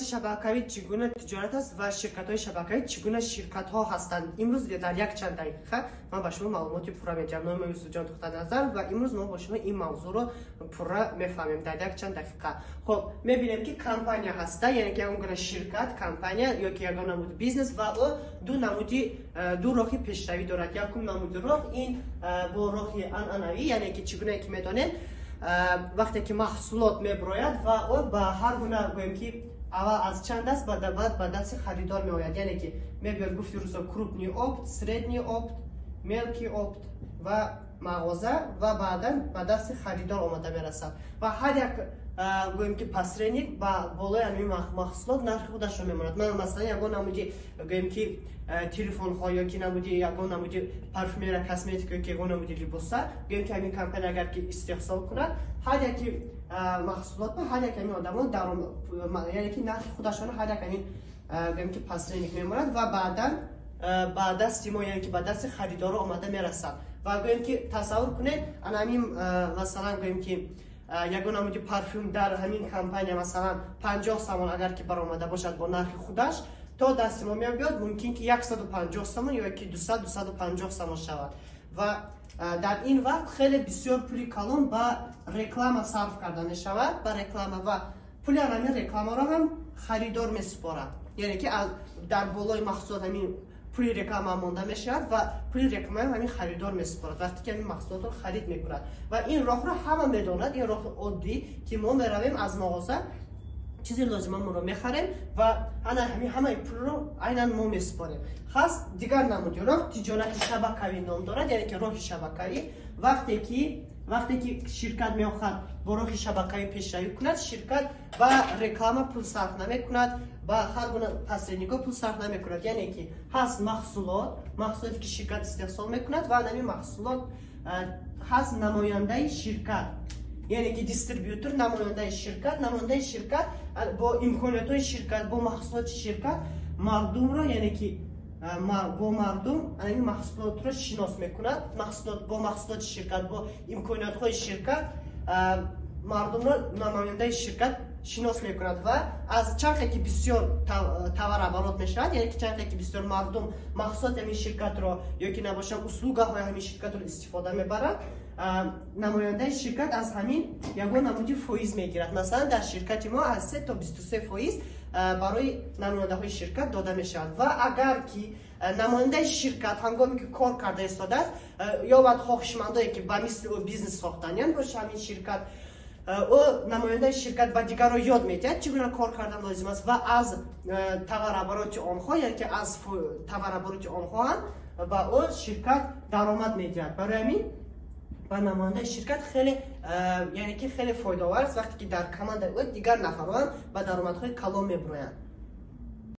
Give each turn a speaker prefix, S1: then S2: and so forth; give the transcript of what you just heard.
S1: تجارت شبکه‌ای چگونه تجارت است و شرکت‌های شبکه‌ای چگونه شرکت‌ها هستند. امروز در یک چند دقیقه من با شما معلوماتی پورا می‌دم. نام یوسف جان دختر نظر و امروز ما با شما این موضوع رو پورا می‌فهمیم در یک چند دقیقه. خب می‌بینیم که کمپانی هست، یعنی که اون شرکت کمپانی یا که یک نمود بیزنس و او دو راهی پیشروی دارد. یکم نمود راه این با راه عنعنوی، یعنی که چگونه که می‌دانید وقتی که محصولات میبراید و او به هر گونه گویم که اول از چند دست بعد به دست خریدار میآید، یعنی که میباید گفتی روزا کروپنی اپت، سریدنی اپت، ملکی اپت و مغازه و بعدا به دست خریدار آمده میرسد و هر یک گویم که پسرینیک با بالای همین محصولات نرخ خودش رو میماند. من مثلا یگان نمودی گویم که تلفن ها یا که نمودی یگان نمودی پرفیومری کسمتیک یا یگان نمودی لباس گویم که همین کمپانی اگر که استحصال کند هر یک محصولات با هر یک همین آدمان درآمد، یعنی که نرخ خودشون هر یک همین گویم که پسرینیک میماند و بعدا با دست ما، یعنی که با دست خریدار آمده میرسد و گویم که تصور کنید همین مثلا گویم که یگان نمودی پرفیوم در همین کمپانی مثلا 50 سوم اگر که برآمده باشد با نرخ خودش تا دست ما میاد ممکن که 150 سوم یا که 250 سوم شود و در این وقت خیلی بسیار پولی کلان با رکلام صرف کرده می شود. با رکلام و پولی همین رکلام را هم خریدار می سپارد، یعنی که در بالای محصول همین پولی رکلام مانده می شود و پولی رکلام همین خریدار می سپارد وقتی که همین محصولات را خرید می کند و این راه را همه می داند. این راه عادی که ما می رویم از مغازه چیزی لازممون رو میخریم و همه پول رو عیناً ما میسپاریم. خاص دیگر نمودی راه تجارت شبکه‌ای نام دارد، یعنی که راه شبکه‌ای وقتی که شرکت میخواد با راه شبکه‌ای پیشروی کند، شرکت با رکلام پول صرف نمیکند، با هر گونه پسرینیگا پول صرف نمیکند، یعنی که هست محصولاتی که شرکت استحصال میکند و همین محصولات هست نماینده شرکت، یعنی که دیستریبیوتور نماینده شرکت با امکانات شرکت با محصولات شرکت مردم را، یعنی که با مردم این محصولات را شناس میکند. با محصولات شرکت با امکانات های شرکت مردم را نماینده شرکت شناس میکند و از چرخی که بسیار تور عبارت میشود، یعنی که چرخی که بسیار مردم محصولات همین شرکت را یا که نباشد اسلوگه های همین شرکت را استفاده میبرند، نماینده شرکت از همین یگان نمودی فایز میگیرد. مثلا در شرکت ما از 3 تا 23 فایز برای نماینده های شرکت داده میشود و اگر که نماینده شرکت هنگامی که کار کرده ایستاده است یا بعد خواهشمندایی که با مثل او بیزنس ساختن باشه همین شرکت، او نماینده شرکت با دیگر را یاد میدهد چگونه کار کردن لازم است و از تورابرات آنها، یعنی که از تورابرات آنها با او شرکت درآمد میدهد. برای همین و نماینده شرکت خیلی یعنی که خیلی فایده آور است وقتی که در کمند او دیگر نفران و درآمدهای کلان میبرند.